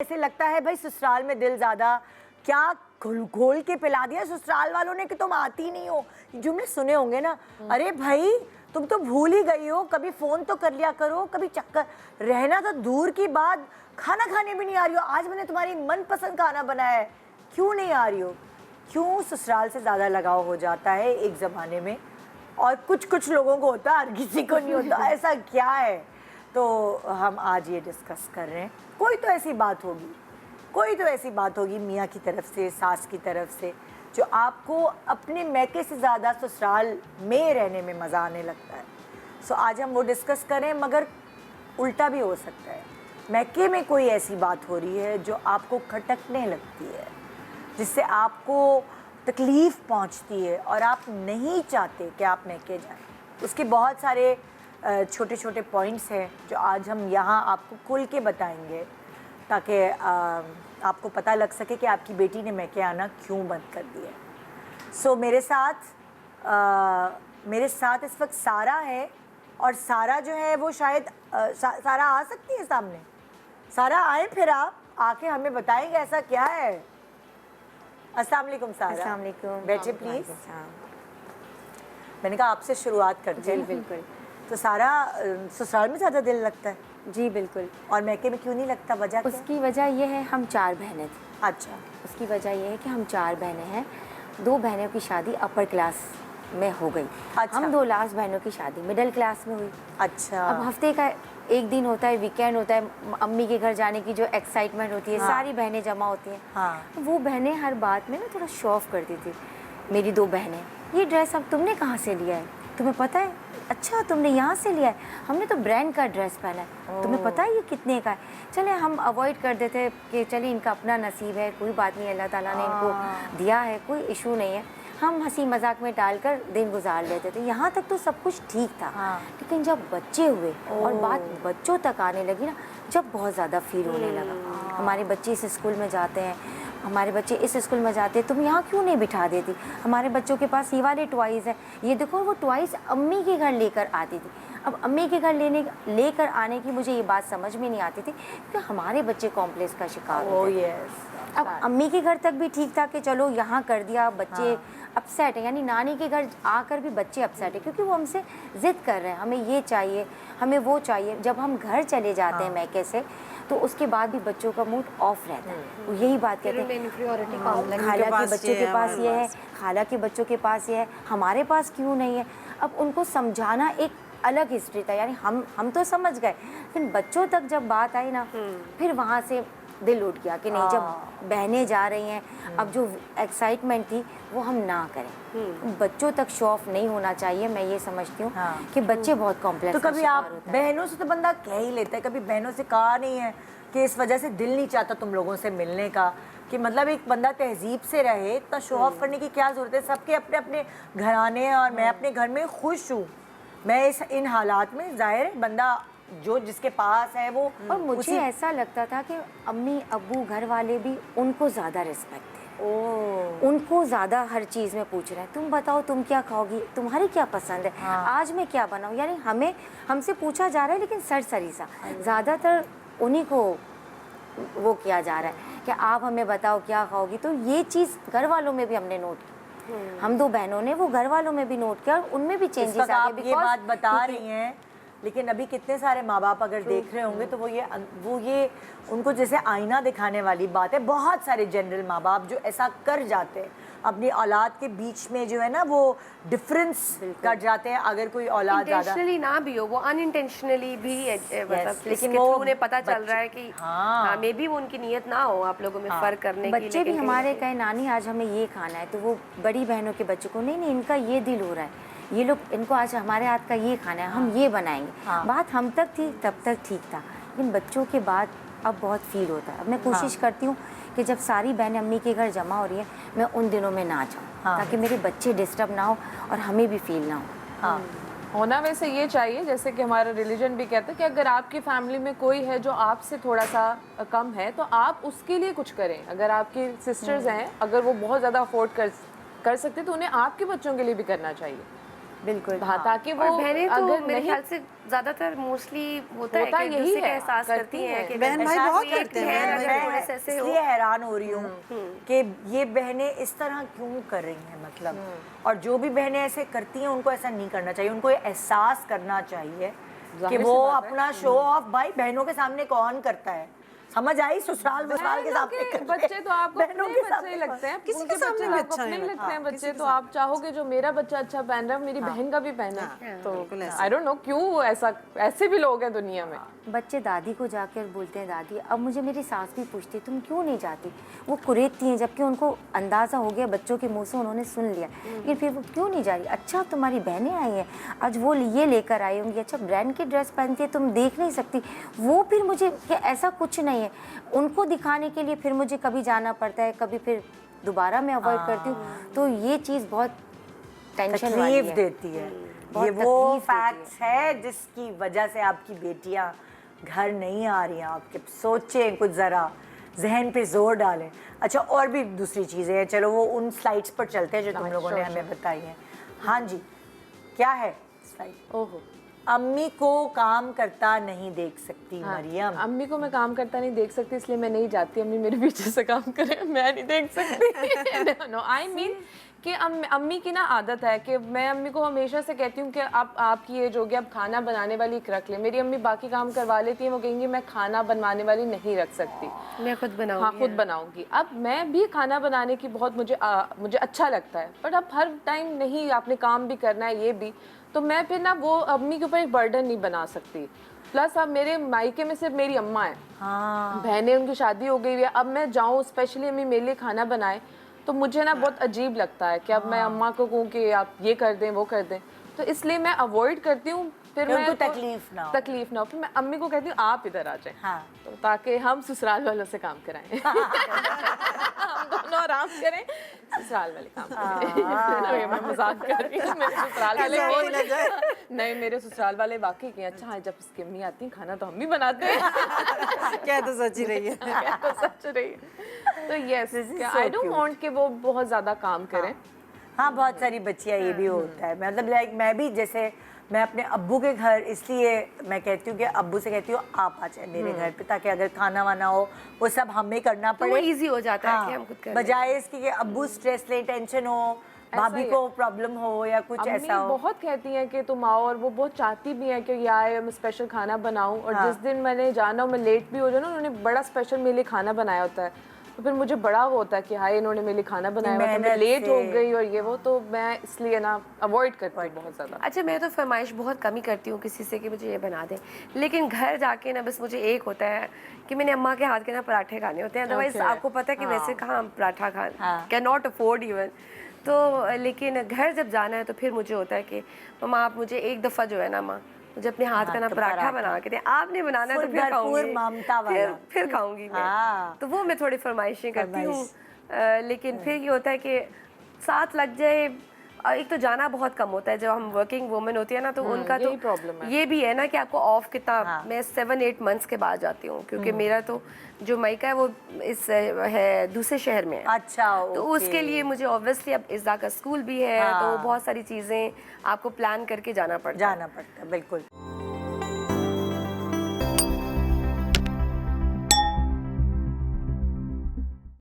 ऐसे लगता है भाई ससुराल में दिल ज्यादा क्या घोल के पिला दिया ससुराल वालों ने कि तुम आती नहीं हो। जुमले सुने होंगे ना, अरे भाई तुम तो भूल ही गई हो, कभी फोन तो कर लिया करो, कभी चक्कर रहना तो दूर की बात, खाना खाने भी नहीं आ रही हो। आज मैंने तुम्हारी मनपसंद खाना बनाया है, क्यों नहीं आ रही हो। क्यों ससुराल से ज्यादा लगाव हो जाता है एक जमाने में, और कुछ कुछ लोगों को होता है, हर किसी को नहीं होता। ऐसा क्या है, तो हम आज ये डिस्कस कर रहे हैं। कोई तो ऐसी बात होगी, कोई तो ऐसी बात होगी मियाँ की तरफ से, सास की तरफ से, जो आपको अपने मैके से ज़्यादा ससुराल में रहने में मज़ा आने लगता है। सो आज हम वो डिस्कस करें, मगर उल्टा भी हो सकता है। मैके में कोई ऐसी बात हो रही है जो आपको खटकने लगती है, जिससे आपको तकलीफ़ पहुंचती है और आप नहीं चाहते कि आप मैके जाएं। उसके बहुत सारे छोटे छोटे पॉइंट्स हैं जो आज हम यहाँ आपको खुल के बताएंगे, ताकि आपको पता लग सके कि आपकी बेटी ने मैके आना क्यों बंद कर दिया। सो मेरे साथ इस वक्त सारा है, और सारा जो है वो शायद सारा आ सकती है सामने। सारा आए, फिर आप आके हमें बताएंगे ऐसा क्या है। अस्सलाम वालेकुम सारा। अस्सलाम वालेकुम। बैठे प्लीज़। मैंने कहा आपसे शुरुआत करते हैं। बिल्कुल। तो सारा ससुराल में ज़्यादा दिल लगता है? जी बिल्कुल। और मैके में क्यों नहीं लगता, वजह क्या? उसकी वजह यह है, हम 4 बहनें थी। अच्छा। उसकी वजह यह है कि हम 4 बहनें हैं। 2 बहनों की शादी अपर क्लास में हो गई। अच्छा। हम 2 लास्ट बहनों की शादी मिडिल क्लास में हुई। अच्छा। अब हफ्ते का एक दिन होता है, वीकेंड होता है, अम्मी के घर जाने की जो एक्साइटमेंट होती है, हाँ। सारी बहनें जमा होती हैं। हाँ। वो बहनें हर बात में ना थोड़ा शो ऑफ करती थी। मेरी 2 बहनें, ये ड्रेस अब तुमने कहाँ से लिया है, तुम्हें पता है? अच्छा, तुमने यहाँ से लिया है, हमने तो ब्रांड का ड्रेस पहना है, तुम्हें पता है ये कितने का है? चले हम अवॉइड कर देते कि चले इनका अपना नसीब है, कोई बात नहीं, अल्लाह ताला ने इनको दिया है, कोई इशू नहीं है। हम हंसी मजाक में डालकर दिन गुजार लेते थे। यहाँ तक तो सब कुछ ठीक था। लेकिन जब बच्चे हुए और बात बच्चों तक आने लगी ना, जब बहुत ज़्यादा फील होने लगा। हमारे बच्चे इस स्कूल में जाते हैं, हमारे बच्चे इस स्कूल में जाते हैं, तुम यहाँ क्यों नहीं बिठा देती? हमारे बच्चों के पास ये वाले टॉयज़ हैं, ये देखो। वो टॉयज़ अम्मी के घर लेकर आती थी। अब अम्मी के घर लेकर आने की मुझे ये बात समझ में नहीं आती थी कि हमारे बच्चे कॉम्प्लेक्स का शिकार होते हैं। अब अम्मी के घर तक भी ठीक था कि चलो यहाँ कर दिया, बच्चे अपसेट है, यानी नानी के घर आकर भी बच्चे अपसेट है, क्योंकि वो हमसे ज़िद कर रहे हैं, हमें ये चाहिए, हमें वो चाहिए। जब हम घर चले जाते हैं मैके से, तो उसके बाद भी बच्चों का मूड ऑफ रहता है। वो यही बात कहते हैं, खाला के बच्चों के पास ये है, खाला के बच्चों के पास ये है, हमारे पास क्यों नहीं है? अब उनको समझाना एक अलग हिस्ट्री था, यानी हम तो समझ गए, लेकिन बच्चों तक जब बात आई ना, फिर वहाँ से दिल उठ गया कि नहीं, जब बहनें जा रही हैं, अब जो एक्साइटमेंट थी वो हम ना करें। बच्चों तक शो ऑफ नहीं होना चाहिए। मैं ये समझती हूँ कि बच्चे बहुत कॉम्प्लेक्स। तो कभी आप बहनों से तो बंदा कह ही लेता है, कभी बहनों से कहा नहीं है कि इस वजह से दिल नहीं चाहता तुम लोगों से मिलने का, कि मतलब एक बंदा तहजीब से रहे, इतना शो ऑफ करने की क्या ज़रूरत है? सबके अपने अपने घराने हैं, और मैं अपने घर में खुश हूँ। मैं इन हालात में, जाहिर है बंदा जो जिसके पास है वो। और मुझे ऐसा लगता था कि अम्मी अब्बू घर वाले भी उनको ज़्यादा रिस्पेक्ट है, उनको ज़्यादा हर चीज़ में पूछ रहे हैं, तुम बताओ तुम क्या खाओगी, तुम्हारी क्या पसंद है, आज मैं क्या बनाऊँ। यानी हमसे पूछा जा रहा है, लेकिन सरसरी सा ज़्यादातर उन्हीं को वो किया जा रहा है कि आप हमें बताओ क्या खाओगी। तो ये चीज़ घर वालों में भी हमने नोट की, हम 2 बहनों ने वो घर वालों में भी नोट किया, और उनमें भी चेंजेस आ गए। ये बात बता रही हैं, लेकिन अभी कितने सारे माँ बाप अगर देख रहे होंगे तो वो ये उनको जैसे आईना दिखाने वाली बात है। बहुत सारे जनरल माँ बाप जो ऐसा कर जाते हैं, अपनी औलाद के बीच में जो है ना वो डिफरेंस कर जाते हैं। अगर कोई औलाद ज़्यादा इंटेंशनली ना भी हो, वो अनइंटेंशनली भी मतलब लेकिन इसके वो थ्रू उन्हें पता चल रहा है कि मे बी वो उनकी नीयत ना हो आप लोगों में फर्क करने की। बच्चे भी हमारे कहे नानी आज हमें ये खाना है, तो वो बड़ी बहनों के बच्चों को नहीं इनका ये दिल हो रहा है, ये लोग इनको आज हमारे हाथ का ये खाना है, हम ये बनाएंगे। बात हम तक थी तब तक ठीक था, लेकिन बच्चों के बाद अब बहुत फील होता है। अब मैं कोशिश करती हूँ कि जब सारी बहनें अम्मी के घर जमा हो रही है, मैं उन दिनों में ना जाऊँ, ताकि मेरे बच्चे डिस्टर्ब ना हो और हमें भी फील ना हो। होना वैसे ये चाहिए, जैसे कि हमारा रिलीजन भी कहता है कि अगर आपकी फैमिली में कोई है जो आपसे थोड़ा सा कम है, तो आप उसके लिए कुछ करें। अगर आपकी सिस्टर्स हैं, अगर वो बहुत ज़्यादा अफोर्ड कर सकते, तो उन्हें आपके बच्चों के लिए भी करना चाहिए। बिल्कुल। हाँ, ताकि वो और बहनें तो अगर मेरे नहीं ख्याल से ज्यादातर मोस्टली होता है होता कि यही दूसरे का है, एहसास करती हैं कि बहन भाई एहसास बहुत नहीं करते किया हैं, है, बहन अगर भाई थोड़े से ऐसे हो। इसलिए हैरान हो रही हूँ कि ये बहनें इस तरह क्यों कर रही हैं, मतलब और जो भी बहनें ऐसे करती हैं उनको ऐसा नहीं करना चाहिए, उनको ये एहसास करना चाहिए कि जाहिर सी वो बात है। अपना शो ऑफ भाई बहनों के सामने कौन करता है, समझ आई? ससुराल वसुराल के बहनों सामने के करते हैं। बच्चे तो आपको बहनों अपने के बच्चे सामने ही लगते हैं, किसी उनके के सामने बच्चे भी आपको अच्छा अपने नहीं ही लगता। लगते हैं किसी बच्चे, के तो आप चाहोगे जो मेरा बच्चा अच्छा पहन रहा है मेरी बहन का भी पहने। तो बिल्कुल ऐसे। आई डोंट नो क्यों ऐसे भी लोग हैं दुनिया में। बच्चे दादी को जाकर बोलते हैं दादी, अब मुझे मेरी सास भी पूछती तुम क्यों नहीं जाती, वो कुरेदती हैं, जबकि उनको अंदाज़ा हो गया बच्चों के मुंह से, उन्होंने सुन लिया, लेकिन फिर वो क्यों नहीं जा रही। अच्छा तुम्हारी बहनें आई हैं, आज वो ये लेकर आई होंगी, अच्छा ब्रांड की ड्रेस पहनती है, तुम देख नहीं सकती वो, फिर मुझे कि ऐसा कुछ नहीं है, उनको दिखाने के लिए फिर मुझे कभी जाना पड़ता है, कभी फिर दोबारा मैं अवॉइड करती हूँ। तो ये चीज़ बहुत टेंशन वाली तकलीफ है। देती है। बहुत ये वो तकलीफ देती फैक्ट्स है जिसकी वजह से आपकी बेटियां घर नहीं आ रही हैं। आपके सोचें कुछ ज़रा, जहन पे जोर डालें। अच्छा, और भी दूसरी चीज़ें हैं, चलो वो उन स्लाइड्स पर चलते हैं जो तुम लोगों ने हमें बताई हैं। हाँ जी, क्या है स्लाइड? ओहो, अम्मी को काम करता नहीं देख सकती हाँ, मरियम। अम्मी को मैं काम करता नहीं देख सकती, इसलिए मैं नहीं जाती अम्मी मेरे पीछे से काम करे, मैं नहीं देख सकती। नो आई मीन कि अम्मी की ना आदत है कि मैं अम्मी को हमेशा से कहती हूँ कि आप आपकी एज होगी, अब खाना बनाने वाली एक रख ले। मेरी अम्मी बाकी काम करवा लेती हैं, वो कहेंगी मैं खाना बनवाने वाली नहीं रख सकती, मैं खुद बनाऊंगी। हाँ खुद बनाऊंगी। अब मैं भी खाना बनाने की बहुत मुझे अच्छा लगता है, बट अब हर टाइम नहीं, आपने काम भी करना है ये भी, तो मैं फिर ना वो अम्मी के ऊपर एक बर्डन नहीं बना सकती। प्लस अब मेरे मायके में सिर्फ मेरी अम्मा है, हाँ, बहनें उनकी शादी हो गई है, अब मैं जाऊँ स्पेशली अम्मी मेरे लिए खाना बनाए तो मुझे ना बहुत अजीब लगता है कि अब मैं अम्मा को कहूँ कि आप ये कर दें वो कर दें, तो इसलिए मैं अवॉइड करती हूँ। फिर कि मैं उनको तकलीफ ना हो। तकलीफ ना हो, फिर मैं अम्मी को कहती हूँ आप इधर आ जाएं, हाँ। तो ताकि हम ससुराल वालों से काम कराएं। हम दोनों आराम करें, ससुराल वाले काम करें। मैं मजाक कर रही हूँ, मेरे ससुराल वाले नहीं, मेरे ससुराल वाले वाकई के अच्छा है, जब इसकी अम्मी आती है खाना तो हम ही बनाते हैं। क्या तो सच ही रही है। क्या तो सच रही है। तो यस, आई डोंट वांट कि वो बहुत ज्यादा काम करें। हाँ, बहुत सारी बच्चियाँ ये भी होता है, मतलब लाइक मैं भी, जैसे मैं अपने अब्बू के घर इसलिए मैं कहती हूँ कि अब्बू से कहती हूँ आप आ जाए मेरे घर पे, ताकि अगर खाना वाना हो वो सब हमें करना तो पड़े, वो इजी हो जाता है कि हम खुद कर लें। बजाय इसके कि अब्बू स्ट्रेस ले, टेंशन हो, भाभी ही को प्रॉब्लम हो या कुछ अम्मी ऐसा हो। बहुत कहती हैं कि तुम आओ, और वो बहुत चाहती भी हैं कि ये आए, मैं स्पेशल खाना बनाऊं, और जिस दिन मैंने जाना हो मैं लेट भी हो जाऊँ ना, उन्होंने बड़ा स्पेशल मेरे लिए खाना बनाया होता है, तो फिर मुझे बड़ा वो होता है कि हाय इन्होंने मेरे लिए खाना बनाया हुआ था, मैं मेहनत लेट से। हो गई और ये वो, तो मैं इसलिए ना अवॉइड करती हूँ बहुत ज़्यादा। अच्छा, मैं तो फरमाइश बहुत कम ही करती हूँ किसी से कि मुझे ये बना दें, लेकिन घर जाके ना बस मुझे एक होता है कि मैंने अम्मा के हाथ के ना पराठे खाने होते हैं, अदरवाइज आपको पता है कि वैसे कहाँ हम paratha can not afford even, तो लेकिन घर जब जाना है तो फिर मुझे होता है कि मम्मा आप मुझे एक दफ़ा जो है ना माँ मुझे अपने हाथ का ना पराठा बना के दें, आपने बनाना है तो फिर खाऊंगी, ममता वाला। फिर खाऊंगी मैं। हाँ। तो वो मैं थोड़ी फरमाइशें करती हूँ, लेकिन फिर ये होता है कि साथ लग जाए। एक तो जाना बहुत कम होता है, जब हम वर्किंग वुमेन होती है ना, तो उनका तो यही प्रॉब्लम है। ये भी है ना कि आपको ऑफ कितना, मैं 7-8 मंथ्स के बाद जाती हूँ, क्योंकि मेरा तो जो मायका है वो इस है दूसरे शहर में है। अच्छा, तो उसके लिए मुझे ऑब्वियसली अब इज़ा का स्कूल भी है, तो बहुत सारी चीज़ें आपको प्लान करके जाना पड़ता है। जाना पड़ता है, बिल्कुल।